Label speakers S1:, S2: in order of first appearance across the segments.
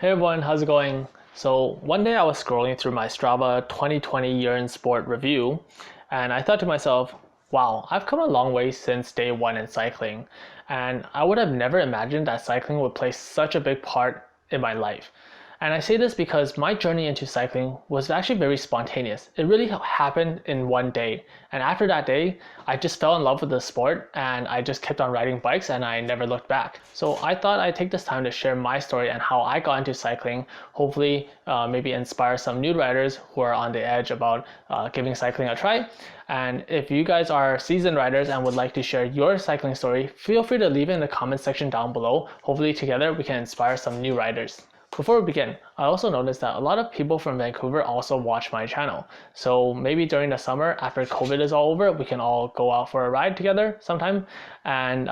S1: Hey everyone, how's it going? So one day I was scrolling through my Strava 2020 year in sport review, and I thought to myself, wow, I've come a long way since day one in cycling, and I would have never imagined that cycling would play such a big part in my life. And I say this because my journey into cycling was actually very spontaneous. It really happened in one day. And after that day, I just fell in love with the sport and I just kept on riding bikes and I never looked back. So I thought I'd take this time to share my story and how I got into cycling, hopefully maybe inspire some new riders who are on the edge about giving cycling a try. And if you guys are seasoned riders and would like to share your cycling story, feel free to leave it in the comment section down below. Hopefully together we can inspire some new riders. Before we begin, I also noticed that a lot of people from Vancouver also watch my channel. So maybe during the summer, after COVID is all over, we can all go out for a ride together sometime. And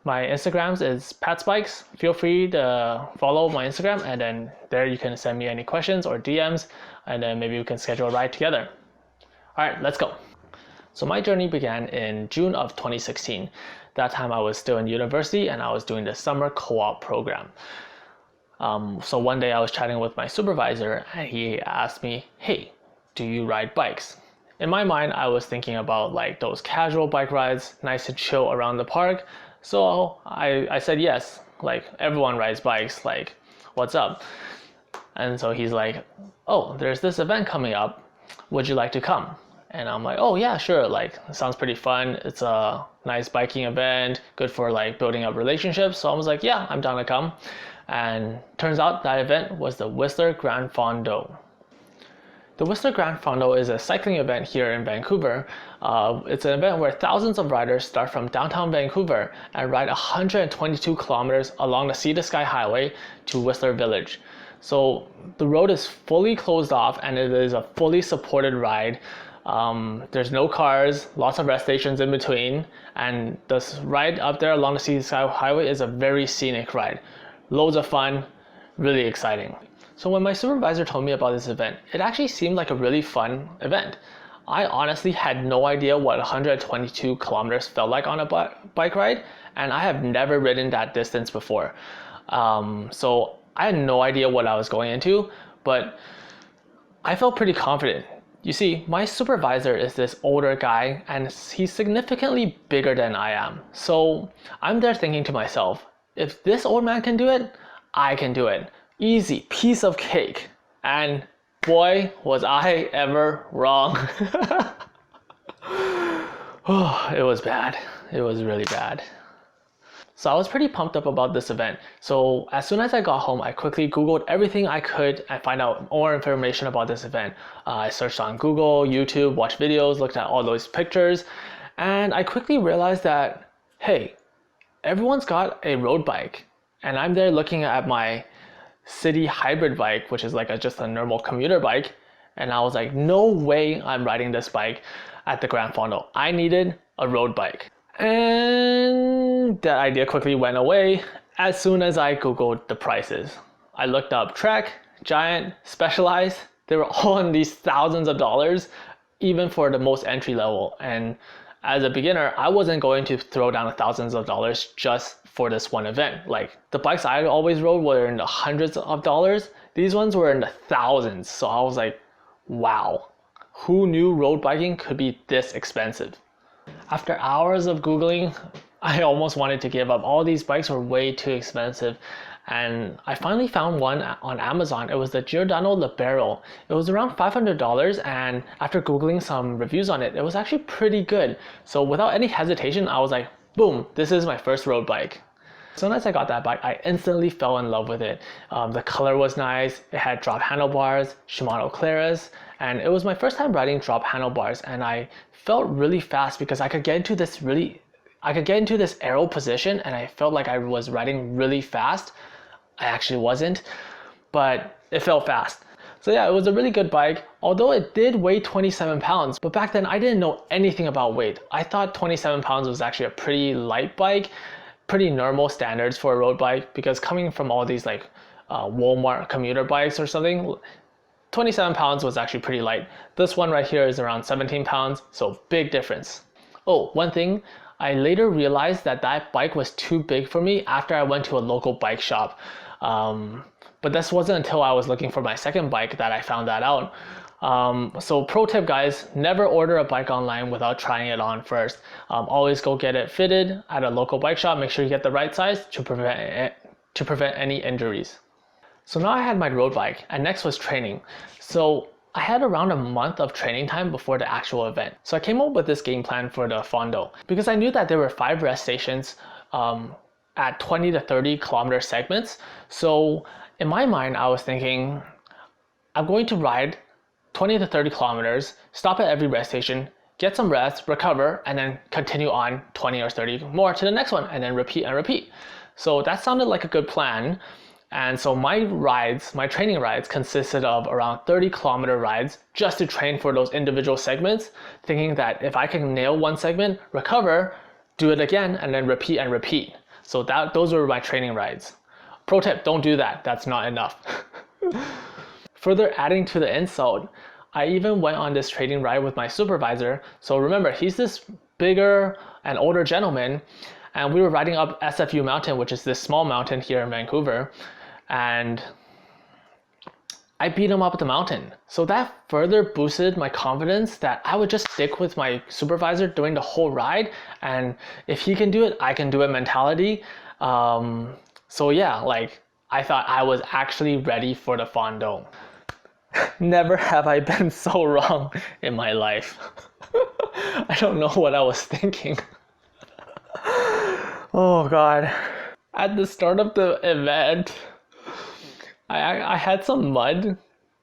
S1: my Instagrams is Pat's Bikes. Feel free to follow my Instagram, and then there you can send me any questions or DMs, and then maybe we can schedule a ride together. All right, let's go. So my journey began in June of 2016. That time I was still in university and I was doing the summer co-op program. So one day I was chatting with my supervisor and he asked me, hey, do you ride bikes? In my mind, I was thinking about like those casual bike rides, nice and chill around the park. So I said yes, like everyone rides bikes, like what's up? And so he's like, oh, there's this event coming up. Would you like to come? And I'm like, oh yeah, sure, like it sounds pretty fun. It's a nice biking event, good for like building up relationships. So I was like, yeah, I'm down to come. And turns out that event was the Whistler granfondo. The Whistler granfondo is a cycling event here in Vancouver. It's an event where thousands of riders start from downtown Vancouver and ride 122 kilometers along the Sea to Sky Highway to Whistler Village. So the road is fully closed off and it is a fully supported ride. There's no cars, lots of rest stations in between, and this ride up there along the Sea to Sky Highway is a very scenic ride. Loads of fun, really exciting. So when my supervisor told me about this event, it actually seemed like a really fun event. I honestly had no idea what 122 kilometers felt like on a bike ride, and I have never ridden that distance before. So I had no idea what I was going into, but I felt pretty confident. You see, my supervisor is this older guy and he's significantly bigger than I am. So I'm there thinking to myself, if this old man can do it, I can do it. Easy, piece of cake. And boy, was I ever wrong. Oh, it was bad. It was really bad. So I was pretty pumped up about this event. So as soon as I got home, I quickly Googled everything I could and find out more information about this event. I searched on Google, YouTube, watched videos, looked at all those pictures, and I quickly realized that, hey, everyone's got a road bike. And I'm there looking at my city hybrid bike, which is like just a normal commuter bike. And I was like, no way I'm riding this bike at the granfondo. I needed a road bike. And that idea quickly went away as soon as I Googled the prices. I looked up Trek, Giant, Specialized. They were all in these thousands of dollars, even for the most entry level. And as a beginner, I wasn't going to throw down thousands of dollars just for this one event. Like the bikes I always rode were in the hundreds of dollars. These ones were in the thousands. So I was like, wow, who knew road biking could be this expensive? After hours of Googling, I almost wanted to give up. All these bikes were way too expensive. And I finally found one on Amazon. It was the Giordano Libero. It was around $500, and after Googling some reviews on it, it was actually pretty good. So without any hesitation, I was like, boom, this is my first road bike. As soon as I got that bike, I instantly fell in love with it. The color was nice, it had drop handlebars, Shimano Claris, and it was my first time riding drop handlebars, and I felt really fast because I could get into this aero position and I felt like I was riding really fast. I actually wasn't, but it felt fast. So yeah, it was a really good bike, although it did weigh 27 pounds. But back then I didn't know anything about weight. I thought 27 pounds was actually a pretty light bike, pretty normal standards for a road bike, because coming from all these like Walmart commuter bikes or something, 27 pounds was actually pretty light. This one right here is around 17 pounds, so big difference. Oh, one thing, I later realized that that bike was too big for me after I went to a local bike shop. But this wasn't until I was looking for my second bike that I found that out. So pro tip guys, never order a bike online without trying it on first. Always go get it fitted at a local bike shop. Make sure you get the right size to prevent any injuries. So now I had my road bike, and next was training. So I had around a month of training time before the actual event. So I came up with this game plan for the Fondo because I knew that there were 5 rest stations at 20 to 30 kilometer segments. So in my mind, I was thinking, I'm going to ride 20 to 30 kilometers, stop at every rest station, get some rest, recover, and then continue on 20 or 30 more to the next one, and then repeat and repeat. So that sounded like a good plan. And so my training rides consisted of around 30 kilometer rides just to train for those individual segments, thinking that if I can nail one segment, recover, do it again, and then repeat and repeat. So those were my training rides. Pro tip, don't do that. That's not enough. Further adding to the insult, I even went on this training ride with my supervisor. So remember, he's this bigger and older gentleman, and we were riding up SFU Mountain, which is this small mountain here in Vancouver. And I beat him up the mountain. So that further boosted my confidence that I would just stick with my supervisor during the whole ride. And if he can do it, I can do it mentality. So yeah, like I thought I was actually ready for the Fondo. Never have I been so wrong in my life. I don't know what I was thinking. Oh God. At the start of the event, I had some mud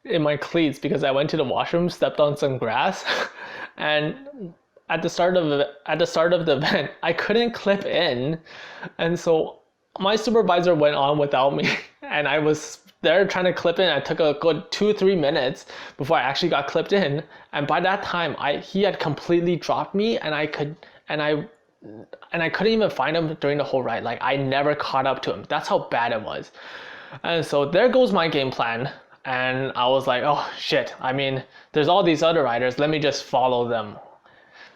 S1: in my cleats because I went to the washroom, stepped on some grass, and at the start of the event, I couldn't clip in, and so my supervisor went on without me, and I was there trying to clip in. I took a good 2-3 minutes before I actually got clipped in, and by that time, he had completely dropped me, and I couldn't even find him during the whole ride. Like I never caught up to him. That's how bad it was. And so there goes my game plan. And I was like, oh shit. I mean, there's all these other riders. Let me just follow them.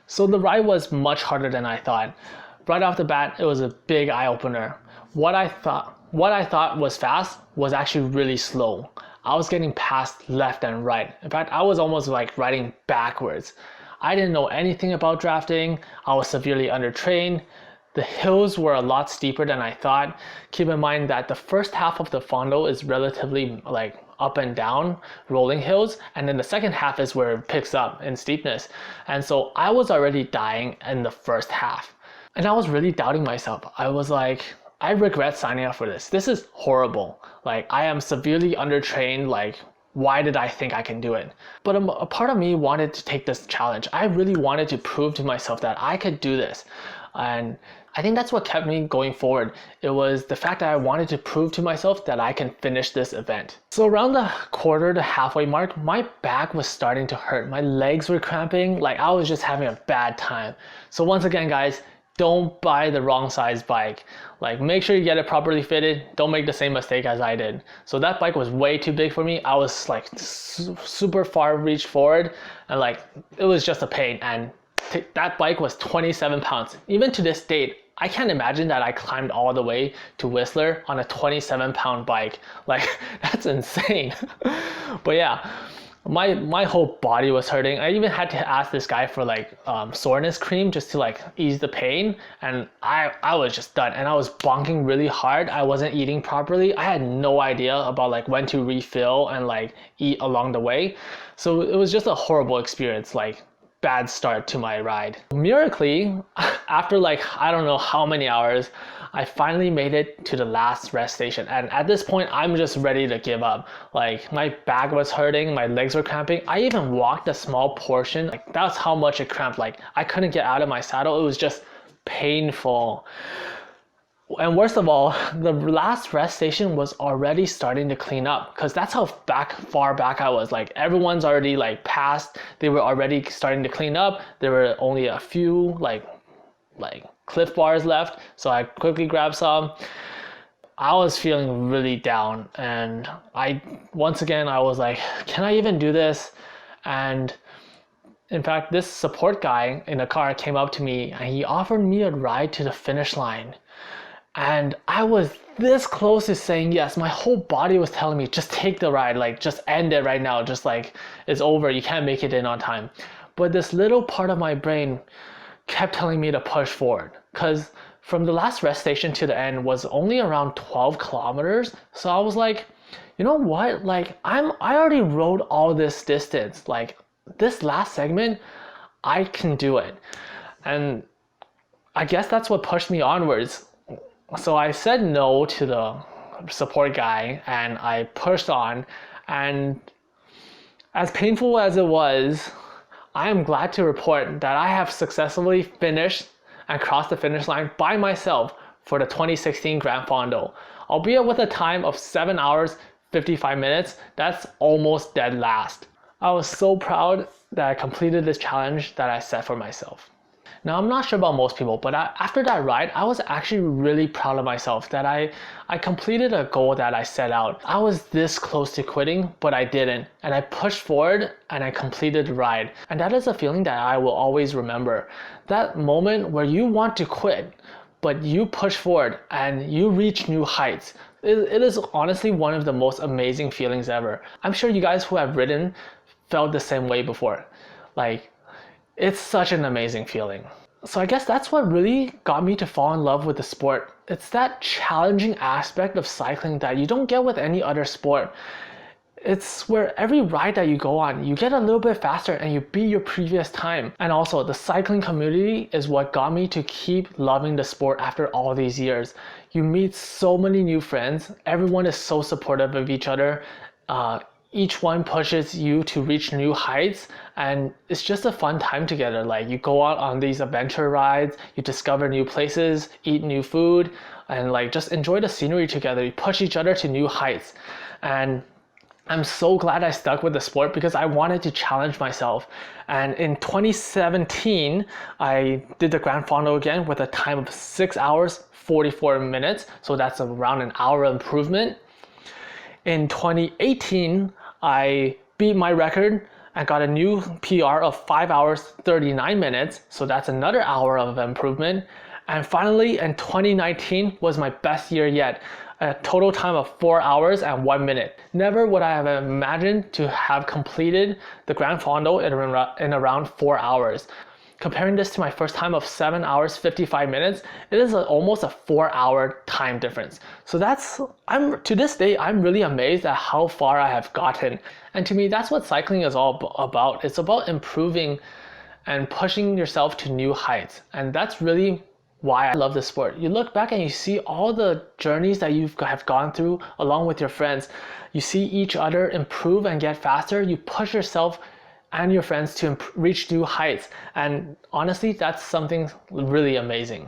S1: So the ride was much harder than I thought. Right off the bat, it was a big eye opener. What I thought was fast was actually really slow. I was getting passed left and right. In fact, I was almost like riding backwards. I didn't know anything about drafting. I was severely undertrained. The hills were a lot steeper than I thought. Keep in mind that the first half of the Fondo is relatively like up and down rolling hills, and then the second half is where it picks up in steepness. And so I was already dying in the first half. And I was really doubting myself. I was like, I regret signing up for this. This is horrible. Like I am severely undertrained. Like why did I think I can do it? But a part of me wanted to take this challenge. I really wanted to prove to myself that I could do this. And I think that's what kept me going forward. It was the fact that I wanted to prove to myself that I can finish this event. So around the quarter to halfway mark, my back was starting to hurt. My legs were cramping. Like I was just having a bad time. So once again, guys, don't buy the wrong size bike. Like make sure you get it properly fitted. Don't make the same mistake as I did. So that bike was way too big for me. I was like super far reach forward, and like it was just a pain. And that bike was 27 pounds. Even to this date, I can't imagine that I climbed all the way to Whistler on a 27-pound bike. Like that's insane. But yeah, my whole body was hurting. I even had to ask this guy for like soreness cream just to like ease the pain, and I was just done. And I was bonking really hard. I wasn't eating properly. I had no idea about like when to refill and like eat along the way. So it was just a horrible experience. Like bad start to my ride. Miraculously, after like I don't know how many hours, I finally made it to the last rest station. And at this point, I'm just ready to give up. Like my back was hurting, my legs were cramping. I even walked a small portion. Like that's how much it cramped. Like I couldn't get out of my saddle. It was just painful. And worst of all, the last rest station was already starting to clean up, because that's how far back I was. Like everyone's already like passed. They were already starting to clean up. There were only a few like Cliff Bars left, so I quickly grabbed some. I was feeling really down, and once again I was like, can I even do this? And In fact, this support guy in the car came up to me and he offered me a ride to the finish line. And I was this close to saying yes. My whole body was telling me, just take the ride, like just end it right now. Just like it's over, you can't make it in on time. But this little part of my brain kept telling me to push forward, because from the last rest station to the end was only around 12 kilometers. So I was like, you know what? Like I already rode all this distance. Like this last segment, I can do it. And I guess that's what pushed me onwards. So I said no to the support guy and I pushed on. And as painful as it was, I am glad to report that I have successfully finished and crossed the finish line by myself for the 2016 Grand Fondo. Albeit with a time of 7 hours, 55 minutes, that's almost dead last. I was so proud that I completed this challenge that I set for myself. Now, I'm not sure about most people, but after that ride, I was actually really proud of myself that I completed a goal that I set out. I was this close to quitting, but I didn't. And I pushed forward and I completed the ride. And that is a feeling that I will always remember. That moment where you want to quit, but you push forward and you reach new heights. It is honestly one of the most amazing feelings ever. I'm sure you guys who have ridden felt the same way before. Like, it's such an amazing feeling. So I guess that's what really got me to fall in love with the sport. It's that challenging aspect of cycling that you don't get with any other sport. It's where every ride that you go on, you get a little bit faster and you beat your previous time. And also the cycling community is what got me to keep loving the sport after all these years. You meet so many new friends. Everyone is so supportive of each other. Each one pushes you to reach new heights, and it's just a fun time together. Like you go out on these adventure rides, you discover new places, eat new food, and like just enjoy the scenery together. You push each other to new heights. And I'm so glad I stuck with the sport because I wanted to challenge myself. And in 2017, I did the Grand Fondo again with a time of 6 hours, 44 minutes. So that's around an hour improvement. In 2018, I beat my record and got a new PR of 5 hours, 39 minutes. So that's another hour of improvement. And finally, in 2019 was my best year yet. A total time of 4 hours and 1 minute. Never would I have imagined to have completed the Grand Fondo in around 4 hours. Comparing this to my first time of 7 hours, 55 minutes, it is almost a 4-hour time difference. So to this day, I'm really amazed at how far I have gotten. And to me, that's what cycling is all about. It's about improving and pushing yourself to new heights. And that's really why I love this sport. You look back and you see all the journeys that you have gone through along with your friends. You see each other improve and get faster. You push yourself and your friends to reach new heights. And honestly, that's something really amazing.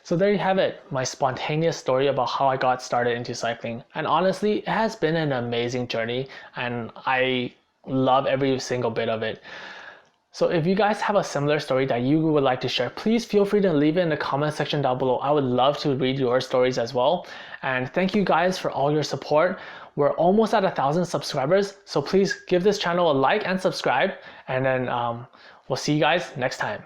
S1: So there you have it, my spontaneous story about how I got started into cycling. And honestly, it has been an amazing journey and I love every single bit of it. So if you guys have a similar story that you would like to share, please feel free to leave it in the comment section down below. I would love to read your stories as well. And thank you guys for all your support. We're almost at 1,000 subscribers. So please give this channel a like and subscribe. And then we'll see you guys next time.